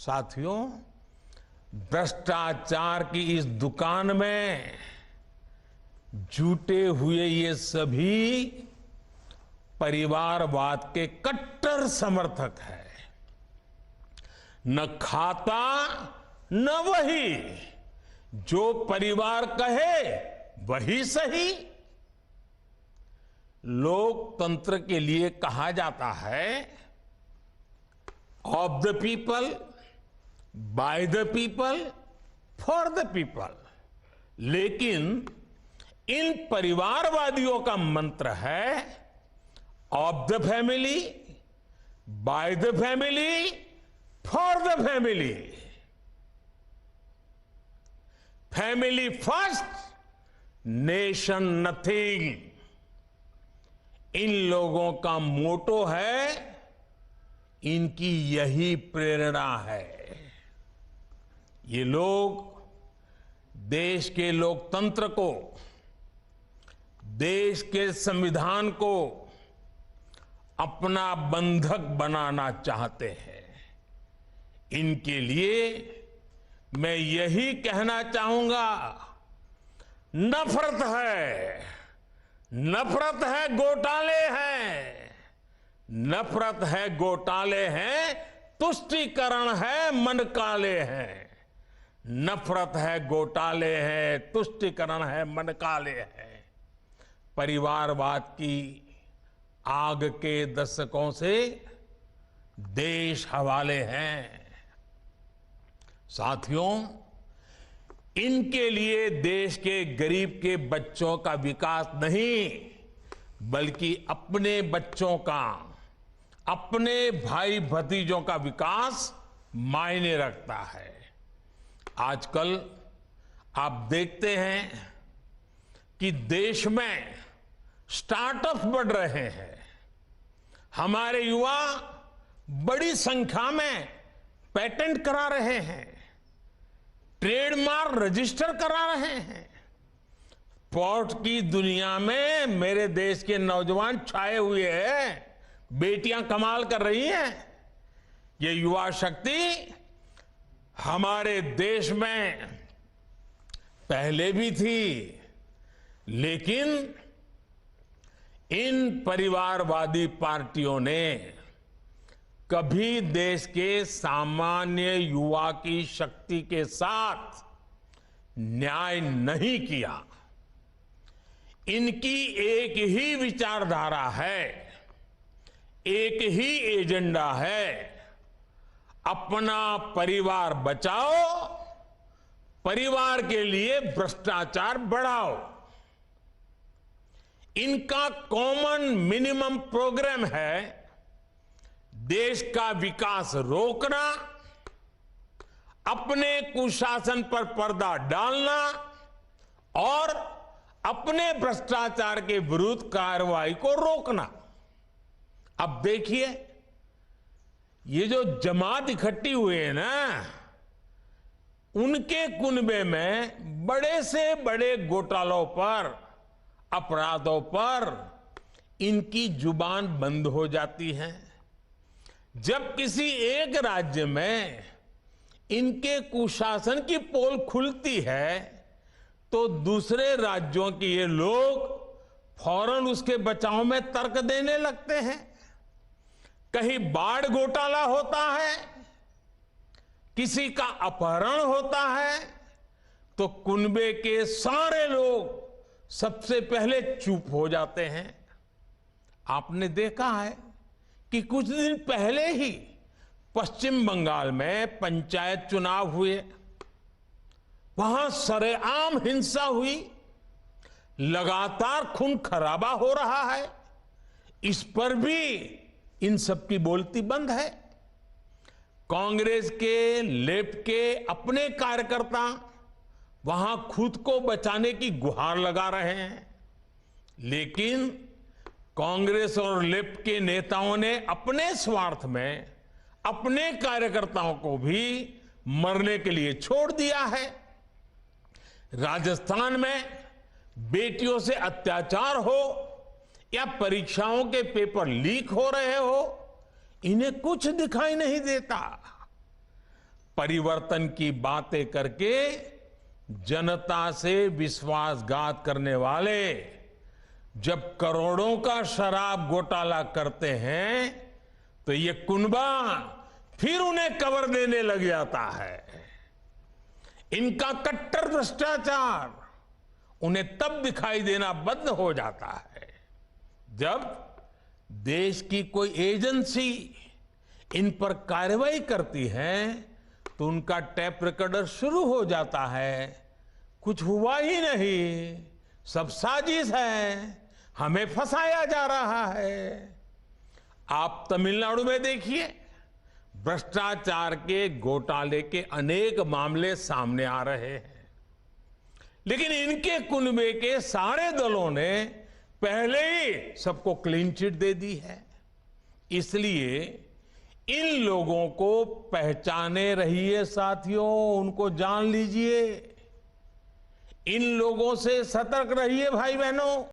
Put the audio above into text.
साथियों, भ्रष्टाचार की इस दुकान में जुटे हुए ये सभी परिवारवाद के कट्टर समर्थक हैं। न खाता न वही, जो परिवार कहे वही सही। लोकतंत्र के लिए कहा जाता है of the people, by the people, for the people. लेकिन इन परिवारवादियों का मंत्र है of the family, by the family, for the family. Family first, nation nothing. इन लोगों का मोटो है, इनकी यही प्रेरणा है। ये लोग देश के लोकतंत्र को, देश के संविधान को अपना बंधक बनाना चाहते हैं। इनके लिए मैं यही कहना चाहूंगा, नफरत है, नफरत है, घोटाले हैं, नफरत है, घोटाले हैं, तुष्टीकरण है, मन काले हैं। नफरत है, घोटाले हैं, तुष्टीकरण है, मन काले हैं। परिवारवाद की आग के दशकों से देश हवाले हैं। साथियों, इनके लिए देश के गरीब के बच्चों का विकास नहीं, बल्कि अपने बच्चों का, अपने भाई भतीजों का विकास मायने रखता है। आजकल आप देखते हैं कि देश में स्टार्टअप बढ़ रहे हैं। हमारे युवा बड़ी संख्या में पेटेंट करा रहे हैं, ट्रेडमार्क रजिस्टर करा रहे हैं। स्पोर्ट की दुनिया में मेरे देश के नौजवान छाए हुए हैं, बेटियां कमाल कर रही हैं। ये युवा शक्ति हमारे देश में पहले भी थी, लेकिन इन परिवारवादी पार्टियों ने कभी देश के सामान्य युवा की शक्ति के साथ न्याय नहीं किया। इनकी एक ही विचारधारा है, एक ही एजेंडा है, अपना परिवार बचाओ, परिवार के लिए भ्रष्टाचार बढ़ाओ। इनका कॉमन मिनिमम प्रोग्राम है देश का विकास रोकना, अपने कुशासन पर पर्दा डालना और अपने भ्रष्टाचार के विरुद्ध कार्रवाई को रोकना। अब देखिए, ये जो जमात इकट्ठी हुई है ना, उनके कुनबे में बड़े से बड़े घोटालों पर, अपराधों पर इनकी जुबान बंद हो जाती है। जब किसी एक राज्य में इनके कुशासन की पोल खुलती है, तो दूसरे राज्यों के ये लोग फौरन उसके बचाव में तर्क देने लगते हैं। कहीं बाढ़ घोटाला होता है, किसी का अपहरण होता है, तो कुनबे के सारे लोग सबसे पहले चुप हो जाते हैं। आपने देखा है कि कुछ दिन पहले ही पश्चिम बंगाल में पंचायत चुनाव हुए, वहां सरेआम हिंसा हुई, लगातार खून खराबा हो रहा है। इस पर भी इन सब की बोलती बंद है। कांग्रेस के, लेफ्ट के अपने कार्यकर्ता वहां खुद को बचाने की गुहार लगा रहे हैं, लेकिन कांग्रेस और लेफ्ट के नेताओं ने अपने स्वार्थ में अपने कार्यकर्ताओं को भी मरने के लिए छोड़ दिया है। राजस्थान में बेटियों से अत्याचार हो या परीक्षाओं के पेपर लीक हो रहे हो, इन्हें कुछ दिखाई नहीं देता। परिवर्तन की बातें करके जनता से विश्वासघात करने वाले जब करोड़ों का शराब घोटाला करते हैं तो ये कुनबा फिर उन्हें कवर देने लग जाता है। इनका कट्टर भ्रष्टाचार उन्हें तब दिखाई देना बंद हो जाता है जब देश की कोई एजेंसी इन पर कार्रवाई करती है तो उनका टैप रिकॉर्डर शुरू हो जाता है, कुछ हुआ ही नहीं, सब साजिश है, हमें फंसाया जा रहा है। आप तमिलनाडु में देखिए, भ्रष्टाचार के घोटाले के अनेक मामले सामने आ रहे हैं, लेकिन इनके कुनबे के सारे दलों ने पहले ही सबको क्लीन चिट दे दी है। इसलिए इन लोगों को पहचाने रहिए साथियों, उनको जान लीजिए, इन लोगों से सतर्क रहिए भाई बहनों।